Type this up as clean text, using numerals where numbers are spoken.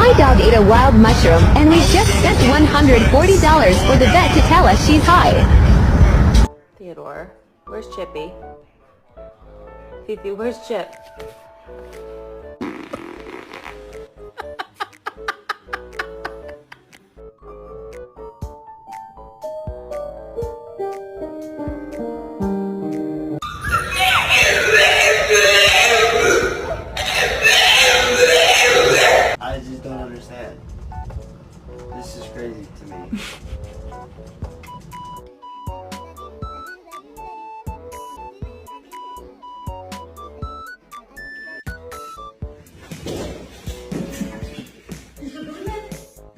My dog ate a wild mushroom, and we just spent $140 for the vet to tell us she's high. Theodore, where's Chippy? Fifi, where's Chip? I just don't understand. This is crazy to me.